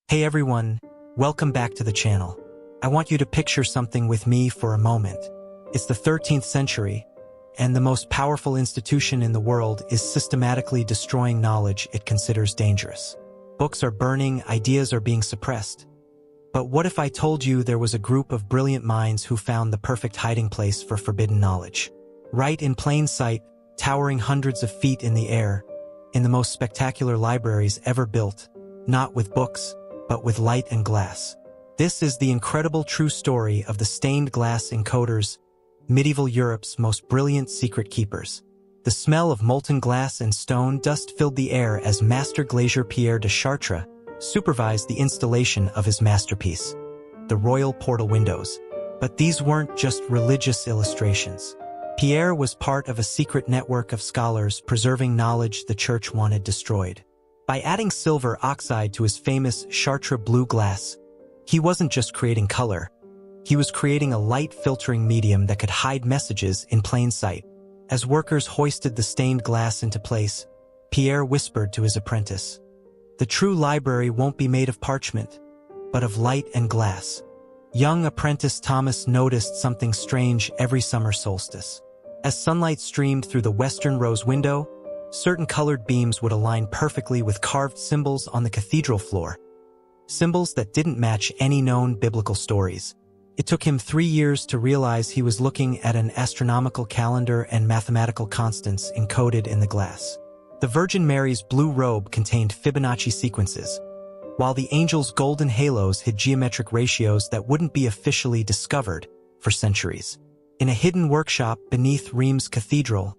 Hey everyone, welcome back to the channel. I want you to picture something with me for a moment. It's the 13th century, and the most powerful institution in the world is systematically destroying knowledge it considers dangerous. Books are burning, ideas are being suppressed. But what if I told you there was a group of brilliant minds who found the perfect hiding place for forbidden knowledge? Right in plain sight, towering hundreds of feet in the air, in the most spectacular libraries ever built, not with books, but with light and glass. This is the incredible true story of the stained glass encoders, medieval Europe's most brilliant secret keepers. The smell of molten glass and stone dust filled the air as Master Glazier Pierre de Chartres supervised the installation of his masterpiece, the royal portal windows. But these weren't just religious illustrations. Pierre was part of a secret network of scholars preserving knowledge the church wanted destroyed. By adding silver oxide to his famous Chartres blue glass, he wasn't just creating color. He was creating a light-filtering medium that could hide messages in plain sight. As workers hoisted the stained glass into place, Pierre whispered to his apprentice, "The true library won't be made of parchment, but of light and glass." Young apprentice Thomas noticed something strange every summer solstice. As sunlight streamed through the western rose window, certain colored beams would align perfectly with carved symbols on the cathedral floor. Symbols that didn't match any known biblical stories. It took him 3 years to realize he was looking at an astronomical calendar and mathematical constants encoded in the glass. The Virgin Mary's blue robe contained Fibonacci sequences, while the angel's golden halos hid geometric ratios that wouldn't be officially discovered for centuries. In a hidden workshop beneath Reims Cathedral,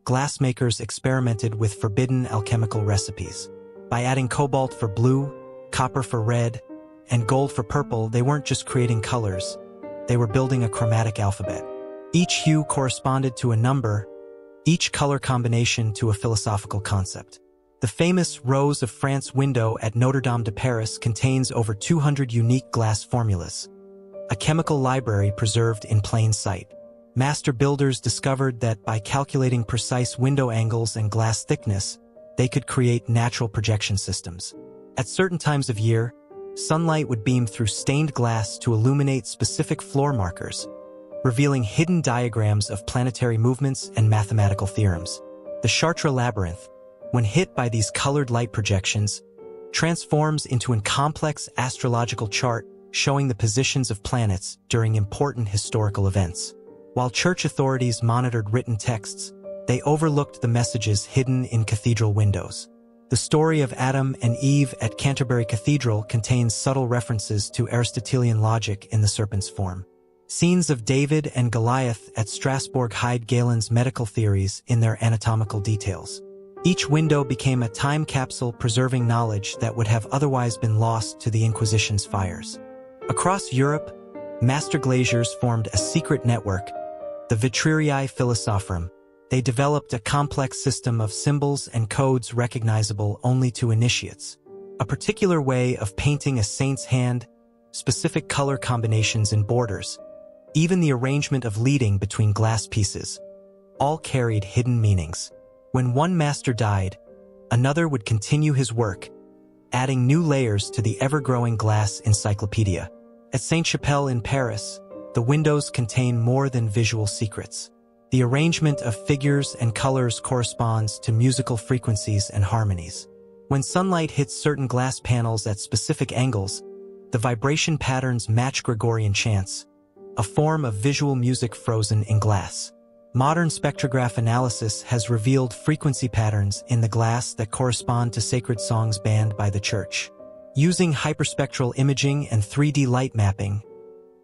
glassmakers experimented with forbidden alchemical recipes. By adding cobalt for blue, copper for red, and gold for purple, they weren't just creating colors, they were building a chromatic alphabet. Each hue corresponded to a number, each color combination to a philosophical concept. The famous Rose of France window at Notre Dame de Paris contains over 200 unique glass formulas, a chemical library preserved in plain sight. Master builders discovered that by calculating precise window angles and glass thickness, they could create natural projection systems. At certain times of year, sunlight would beam through stained glass to illuminate specific floor markers, revealing hidden diagrams of planetary movements and mathematical theorems. The Chartres labyrinth, when hit by these colored light projections, transforms into a complex astrological chart showing the positions of planets during important historical events. While church authorities monitored written texts, they overlooked the messages hidden in cathedral windows. The story of Adam and Eve at Canterbury Cathedral contains subtle references to Aristotelian logic in the serpent's form. Scenes of David and Goliath at Strasbourg hide Galen's medical theories in their anatomical details. Each window became a time capsule preserving knowledge that would have otherwise been lost to the Inquisition's fires. Across Europe, master glaziers formed a secret network, the Vitrurii Philosophorum. They developed a complex system of symbols and codes recognizable only to initiates. A particular way of painting a saint's hand, specific color combinations and borders, even the arrangement of leading between glass pieces, all carried hidden meanings. When one master died, another would continue his work, adding new layers to the ever-growing glass encyclopedia. At Sainte-Chapelle in Paris, the windows contain more than visual secrets. The arrangement of figures and colors corresponds to musical frequencies and harmonies. When sunlight hits certain glass panels at specific angles, the vibration patterns match Gregorian chants, a form of visual music frozen in glass. Modern spectrograph analysis has revealed frequency patterns in the glass that correspond to sacred songs banned by the church. Using hyperspectral imaging and 3D light mapping,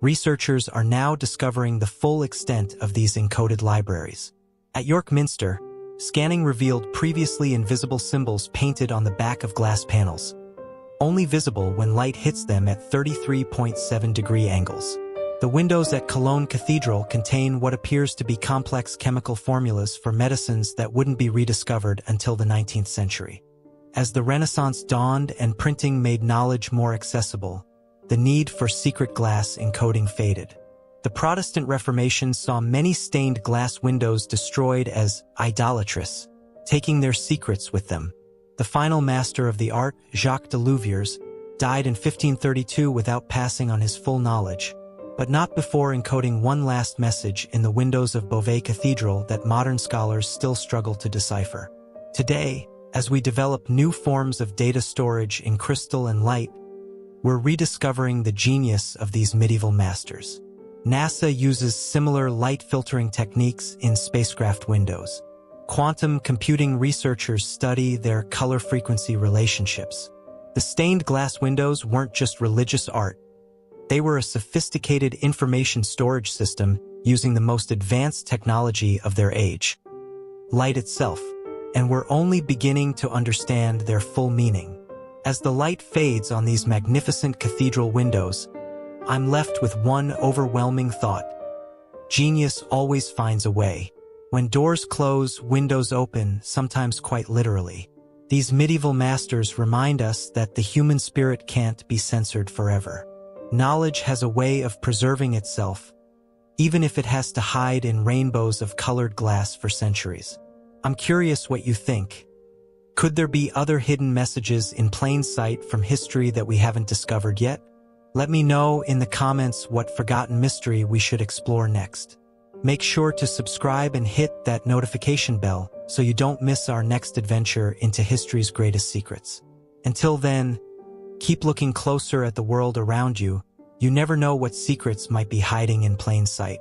researchers are now discovering the full extent of these encoded libraries. At York Minster, scanning revealed previously invisible symbols painted on the back of glass panels, only visible when light hits them at 33.7-degree angles. The windows at Cologne Cathedral contain what appears to be complex chemical formulas for medicines that wouldn't be rediscovered until the 19th century. As the Renaissance dawned and printing made knowledge more accessible, the need for secret glass encoding faded. The Protestant Reformation saw many stained glass windows destroyed as idolatrous, taking their secrets with them. The final master of the art, Jacques de Louviers, died in 1532 without passing on his full knowledge, but not before encoding one last message in the windows of Beauvais Cathedral that modern scholars still struggle to decipher. Today, as we develop new forms of data storage in crystal and light, we're rediscovering the genius of these medieval masters. NASA uses similar light filtering techniques in spacecraft windows. Quantum computing researchers study their color-frequency relationships. The stained glass windows weren't just religious art. They were a sophisticated information storage system using the most advanced technology of their age, light itself, and we're only beginning to understand their full meaning. As the light fades on these magnificent cathedral windows, I'm left with one overwhelming thought. Genius always finds a way. When doors close, windows open, sometimes quite literally. These medieval masters remind us that the human spirit can't be censored forever. Knowledge has a way of preserving itself, even if it has to hide in rainbows of colored glass for centuries. I'm curious what you think. Could there be other hidden messages in plain sight from history that we haven't discovered yet? Let me know in the comments what forgotten mystery we should explore next. Make sure to subscribe and hit that notification bell so you don't miss our next adventure into history's greatest secrets. Until then, keep looking closer at the world around you. You never know what secrets might be hiding in plain sight.